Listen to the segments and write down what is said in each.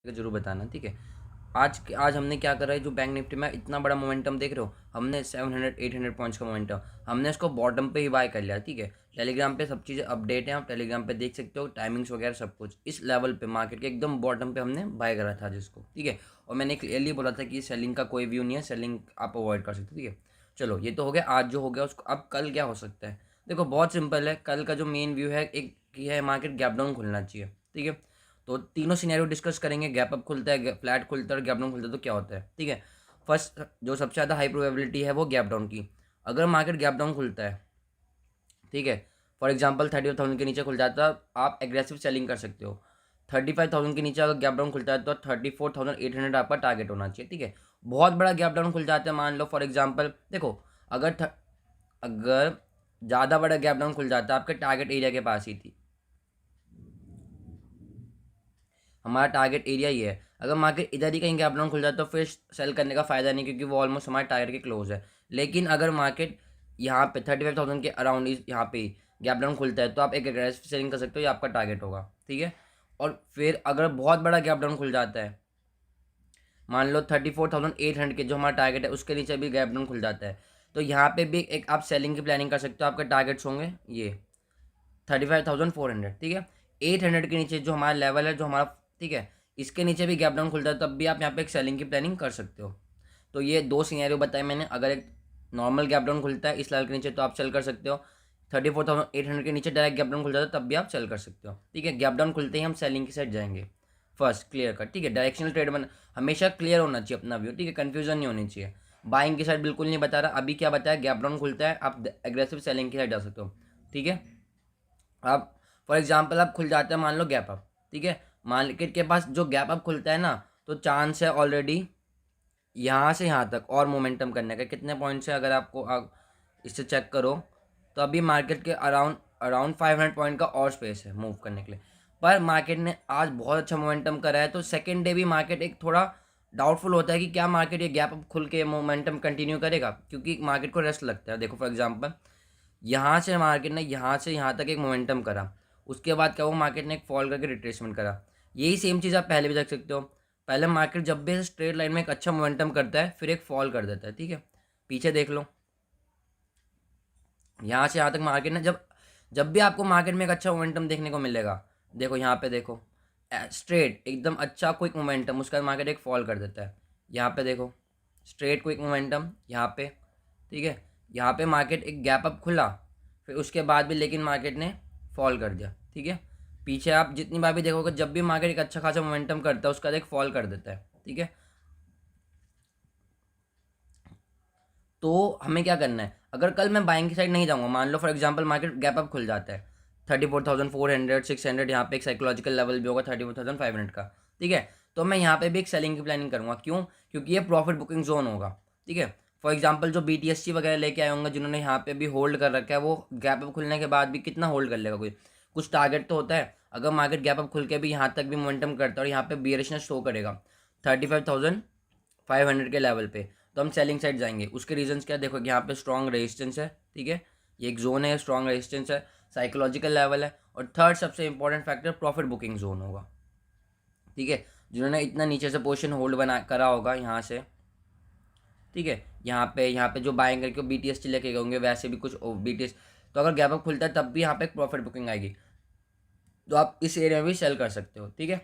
जरूर बताना, ठीक है। आज हमने क्या करा है, जो बैंक निफ्टी में इतना बड़ा मोमेंटम देख रहे हो, हमने 700-800 पॉइंट्स का मोमेंटम हमने इसको बॉटम पे ही बाय कर लिया, ठीक है। टेलीग्राम पे सब चीज़ें अपडेट हैं, आप टेलीग्राम पे देख सकते हो, टाइमिंग्स वगैरह सब कुछ। इस लेवल पे मार्केट के एकदम बॉटम पे हमने बाय करा था जिसको, ठीक है। और मैंने क्लियरली बोला था कि सेलिंग का कोई व्यू नहीं है, सेलिंग आप अवॉइड कर सकते हो, ठीक है। चलो ये तो हो गया आज जो हो गया उसको। अब कल क्या हो सकता है, देखो बहुत सिंपल है। कल का जो मेन व्यू है, एक की है मार्केट गैप डाउन खुलना चाहिए, ठीक है। तो तीनों सिनेरियो डिस्कस करेंगे, गैप अप खुलता है, फ्लैट खुलता है और गैप डाउन खुलता है तो क्या होता है, ठीक है। फर्स्ट जो सबसे ज़्यादा हाई प्रोबेबिलिटी है वो गैप डाउन की। अगर मार्केट गैप डाउन खुलता है, ठीक है, फॉर एग्जांपल 35,000 के नीचे खुल जाता है, आप एग्रेसिव सेलिंग कर सकते हो। 35,000 के नीचे अगर गैप डाउन खुलता है तो 34,800 आपका टारगेट होना चाहिए, ठीक है। बहुत बड़ा गैप डाउन खुल जाता है, मान लो फॉर एग्जांपल देखो, अगर अगर ज़्यादा बड़ा गैप डाउन खुल जाता है आपके टारगेट एरिया के पास ही थी, हमारा टारगेट एरिया ही है। अगर मार्केट इधर ही कहीं गैप डाउन खुल जाए तो फिर सेल करने का फ़ायदा नहीं, क्योंकि वो ऑलमोस्ट हमारे टारगेट के क्लोज है। लेकिन अगर मार्केट यहाँ पे 35,000 के अराउंड यहाँ पे गैप डाउन खुलता है तो आप एक एग्रेसिव सेलिंग कर सकते हो, ये आपका टारगेट होगा, ठीक है। और फिर अगर बहुत बड़ा गैप डाउन खुल जाता है, मान लो 34,800 के जो हमारा टारगेट है उसके नीचे भी गैप डाउन खुल जाता है, तो यहाँ पे भी एक आप सेलिंग की प्लानिंग कर सकते हो। आपके टारगेट्स होंगे ये 35,400, ठीक है। 800 के नीचे जो हमारा लेवल है, जो हमारा, ठीक है, इसके नीचे भी गैप डाउन खुलता है तब भी आप यहाँ पे एक सेलिंग की प्लानिंग कर सकते हो। तो ये दो सिनेरियो बताए मैंने। अगर एक नॉर्मल गैप डाउन खुलता है इस लेवल के नीचे तो आप सेल कर सकते हो। 34,800 के नीचे डायरेक्ट गैप डाउन खुल जाता है तब भी आप सेल कर सकते हो, ठीक है। गैप डाउन खुलते ही हम सेलिंग की साइड जाएंगे फर्स्ट, क्लियर कट, ठीक है। डायरेक्शनल ट्रेड में हमेशा क्लियर होना चाहिए अपना व्यू, ठीक है, कन्फ्यूजन नहीं होनी चाहिए। बाइंग की साइड बिल्कुल नहीं बता रहा, अभी क्या बताया, गैप डाउन खुलता है आप एग्रेसिव सेलिंग की साइड जा सकते हो, ठीक है। आप फॉर एग्जांपल आप खुल जाते हैं मान लो गैप अप, ठीक है। मार्केट के पास जो गैप अप खुलता है ना, तो चांस है ऑलरेडी यहाँ से यहाँ तक और मोमेंटम करने का। कितने पॉइंट्स है अगर आपको इससे चेक करो, तो अभी मार्केट के अराउंड अराउंड 500 पॉइंट का और स्पेस है मूव करने के लिए। पर मार्केट ने आज बहुत अच्छा मोमेंटम करा है, तो सेकेंड डे भी मार्केट एक थोड़ा डाउटफुल होता है कि क्या मार्केट ये गैप अप खुल के मोमेंटम कंटिन्यू करेगा, क्योंकि मार्केट को रेस्ट लगता है। देखो फॉर एग्जांपल यहाँ से मार्केट ने यहाँ से यहाँ तक एक मोमेंटम करा, उसके बाद क्या हुआ, मार्केट ने एक फॉल करके रिट्रेसमेंट करा। यही सेम चीज़ आप पहले भी देख सकते हो। पहले मार्केट जब भी स्ट्रेट लाइन में एक अच्छा मोमेंटम करता है फिर एक फॉल कर देता है, ठीक है। पीछे देख लो, यहाँ से यहाँ तक मार्केट ने जब जब भी आपको मार्केट में एक अच्छा मोमेंटम देखने को मिलेगा, देखो यहाँ पे देखो, स्ट्रेट एकदम अच्छा क्विक मोमेंटम, उसके बाद मार्केट एक फॉल कर देता है। यहाँ पे देखो, स्ट्रेट क्विक मोमेंटम यहाँ पे, ठीक है। यहाँ पे मार्केट एक गैप अप खुला, फिर उसके बाद भी लेकिन मार्केट ने फॉल कर दिया, ठीक है। पीछे आप जितनी बार भी देखोगे, जब भी मार्केट एक अच्छा खासा मोमेंटम करता है उसका एक फॉल कर देता है, ठीक है। तो हमें क्या करना है, अगर कल मैं बाइंग की साइड नहीं जाऊँगा, मान लो for example market gap up खुल जाता है 34,400 600, यहाँ पे एक साइकोलॉजिकल लेवल भी होगा 34,500 का, ठीक है। तो मैं यहाँ पे भी एक सेलिंग की प्लानिंग करूँगा, क्यों, क्योंकि ये प्रॉफिट बुकिंग जोन होगा, ठीक है। फॉर एग्जांपल जो BTSC वगैरह लेके आए होंगे, जिन्होंने यहाँ पे भी होल्ड कर रखा है, वो गैप अप खुलने के बाद भी कितना होल्ड कर लेगा, कोई कुछ टारगेट तो होता है। अगर मार्केट गैप अप खुल के भी यहाँ तक भी मोमेंटम करता है और यहाँ पे बियरिशनेस शो करेगा 35,500 के लेवल पे, तो हम सेलिंग साइड जाएंगे। उसके रीजंस क्या, देखो यहाँ पे स्ट्रॉन्ग रेजिस्टेंस है, ठीक है, ये एक जोन है, स्ट्रॉन्ग रेजिस्टेंस है, साइकोलॉजिकल लेवल है, और थर्ड सबसे important factor profit booking zone होगा, ठीक है। जिन्होंने इतना नीचे से पोजीशन होल्ड बना करा होगा यहाँ से, ठीक है, यहाँ पे जो बाइंग करके BTS लेके गए होंगे, वैसे भी कुछ BTS, तो अगर गैप अप खुलता है तब भी यहाँ पे एक प्रॉफिट बुकिंग आएगी, तो आप इस एरिया में भी सेल कर सकते हो, ठीक है।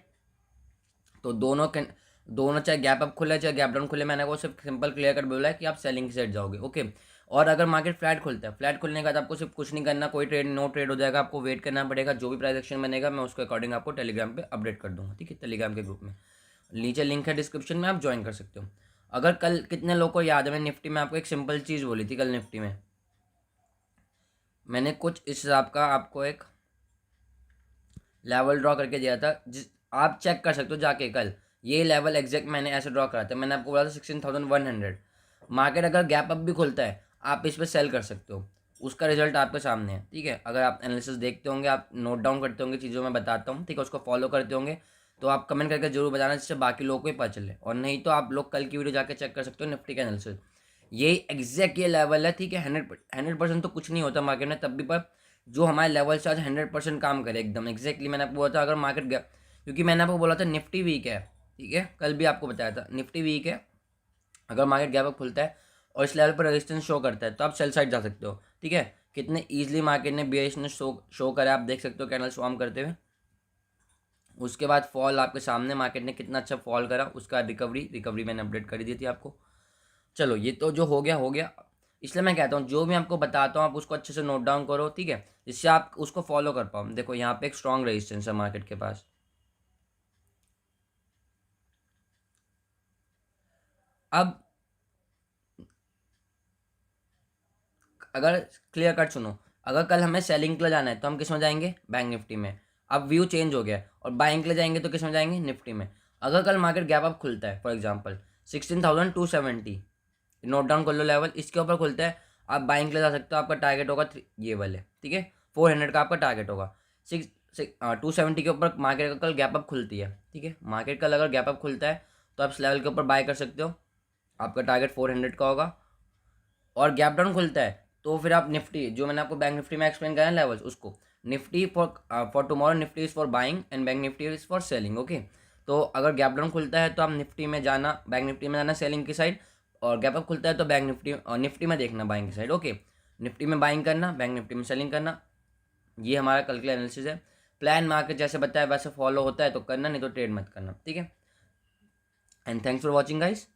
तो दोनों चाहे गैप अप खुले चाहे गैप डाउन खुले, मैंने वो सिर्फ सिंपल क्लियर कर बोला है कि आप सेलिंग की साइड जाओगे, ओके। और अगर मार्केट फ्लैट खुलता है, फ्लैट खुलने के बाद आपको सिर्फ कुछ नहीं करना, कोई ट्रेड नो ट्रेड हो जाएगा, आपको वेट करना पड़ेगा। जो भी प्राइस एक्शन बनेगा मैं उसके अकॉर्डिंग आपको टेलीग्राम पे अपडेट कर दूंगा, ठीक है, टेलीग्राम के ग्रुप में, नीचे लिंक है डिस्क्रिप्शन में, आप ज्वाइन कर सकते हो। अगर कल कितने लोगों को याद है, मैं निफ्टी में आपको एक सिंपल चीज़ बोली थी, कल निफ्टी में मैंने कुछ इस हिसाब का आपको एक लेवल ड्रॉ करके दिया था, जिस आप चेक कर सकते हो जाके कल, ये लेवल एग्जैक्ट मैंने ऐसे ड्रॉ करा था। मैंने आपको बोला था 16,100। मार्केट अगर गैप अप भी खुलता है आप इस पर सेल कर सकते हो, उसका रिजल्ट आपके सामने है, ठीक है। अगर आप एनालिसिस देखते होंगे, आप नोट डाउन करते होंगे चीज़ों में बताता हूँ, ठीक है, उसको फॉलो करते होंगे, तो आप कमेंट करके जरूर बताना, जिससे बाकी लोगों को भी पता चले। और नहीं तो आप लोग कल की वीडियो जाके चेक कर सकते हो निफ्टी का एनालिसिस, ये एग्जैक्ट ये लेवल है, ठीक है। 100% तो कुछ नहीं होता मार्केट में, तब भी पर जो हमारे लेवल से आज 100% काम करे एकदम एग्जैक्टली। मैंने आपको बोला था अगर मार्केट गया, क्योंकि मैंने आपको बोला था निफ्टी वीक है, ठीक है, कल भी आपको बताया था निफ्टी वीक है, अगर मार्केट गैप अप खुलता है और इस लेवल पर रेजिस्टेंस शो करता है तो आप सेल साइड जा सकते हो। ठीक है, कितने ईजिली मार्केट ने बेयरिशनेस शो करा आप देख सकते हो कैंडल फॉर्म करते हुए। उसके बाद फॉल आपके सामने, मार्केट ने कितना अच्छा फॉल करा, उसका रिकवरी मैंने अपडेट कर दी थी आपको। चलो ये तो जो हो गया हो गया, इसलिए मैं कहता हूँ जो भी आपको बताता हूँ आप उसको अच्छे से नोट डाउन करो, ठीक है, जिससे आप उसको फॉलो कर पाओ। देखो यहाँ पे एक स्ट्रॉन्ग रेजिस्टेंस है मार्केट के पास। अब अगर क्लियर कट सुनो, अगर कल हमें सेलिंग के लिए जाना है तो हम किस में जाएंगे, बैंक निफ्टी में। अब व्यू चेंज हो गया है, और बाइंग के लिए जाएंगे तो किस में जाएंगे, निफ्टी में। अगर कल मार्केट गैप अप खुलता है फॉर एग्जांपल 16,270, नोट डाउन कर लो लेवल, इसके ऊपर खुलता है, आप बाइंग के लिए जा सकते हो। आपका टारगेट होगा ये वाले, ठीक है, 400 का आपका टारगेट होगा। 270 के ऊपर मार्केट का कल गैप अप खुलती है, ठीक है, मार्केट कल अगर गैप अप खुलता है तो आप इस लेवल के ऊपर बाय कर सकते हो, आपका टारगेट 400 का होगा। और गैप डाउन खुलता है तो फिर आप निफ्टी, जो मैंने आपको बैंक निफ्टी में एक्सप्लेन करा लेवल्स, उसको Nifty for tomorrow Nifty is for buying and bank Nifty is for selling. Okay, तो अगर गैप डाउन खुलता है तो आप निफ्टी में जाना, बैंक निफ्टी में जाना सेलिंग की साइड, और गैप अप खुलता है तो बैंक निफ्टी और निफ्टी में देखना बाइंग की साइड। ओके, निफ्टी में बाइंग करना, बैंक निफ्टी में सेलिंग करना, ये हमारा कल का एनालिसिस है। प्लान मार्केट जैसे बताया वैसे फॉलो होता है तो करना, नहीं तो ट्रेड मत करना, ठीक है। And thanks for watching guys.